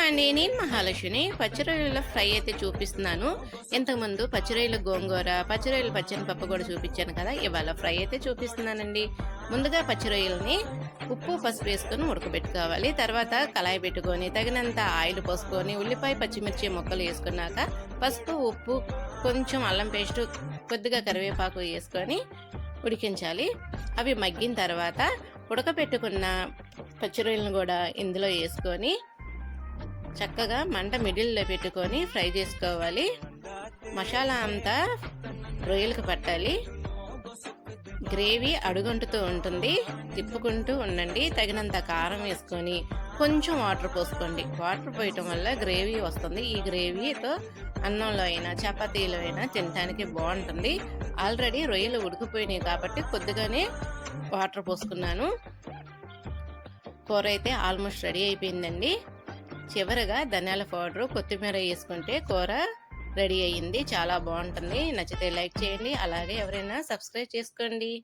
అండి. నేను మహాలక్ష్మిని. పచ్చి రొయ్యల ఫ్రై అయితే చూపిస్తున్నాను. ఇంతకుముందు పచ్చి రొయ్యల గోంగూర, పచ్చి రొయ్యల పచ్చని పప్పు కూడా చూపించాను కదా! ఇవాళ ఫ్రై అయితే చూపిస్తున్నానండి. ముందుగా పచ్చి రొయ్యలని ఉప్పు, పసుపు వేసుకొని ఉడకబెట్టుకోవాలి. తర్వాత కళాయి పెట్టుకొని తగినంత ఆయిల్ పోసుకొని ఉల్లిపాయ, పచ్చిమిర్చి ముక్కలు వేసుకున్నాక పసుపు, ఉప్పు, కొంచెం అల్లం పేస్టు, కొద్దిగా కరివేపాకు వేసుకొని ఉడికించాలి. అవి మగ్గిన తర్వాత ఉడకబెట్టుకున్న పచ్చి రొయ్యలను కూడా ఇందులో వేసుకొని చక్కగా మంట మిడిల్లో పెట్టుకొని ఫ్రై చేసుకోవాలి. మసాలా అంతా రొయ్యలకు పట్టాలి. గ్రేవీ అడుగంటుతూ ఉంటుంది, తిప్పుకుంటూ ఉండండి. తగినంత కారం వేసుకొని కొంచెం వాటర్ పోసుకోండి. వాటర్ పోయటం వల్ల గ్రేవీ వస్తుంది. ఈ గ్రేవీతో అన్నంలో అయినా చపాతీలో అయినా తినడానికి బాగుంటుంది. ఆల్రెడీ రొయ్యలు ఉడికిపోయినాయి కాబట్టి కొద్దిగానే వాటర్ పోసుకున్నాను. కూర అయితే ఆల్మోస్ట్ రెడీ అయిపోయిందండి. చివరగా ధనియాల పౌడరు, కొత్తిమీర వేసుకుంటే కూర రెడీ అయ్యింది. చాలా బాగుంటుంది. నచ్చితే లైక్ చేయండి. అలాగే ఎవరైనా సబ్స్క్రైబ్ చేసుకోండి.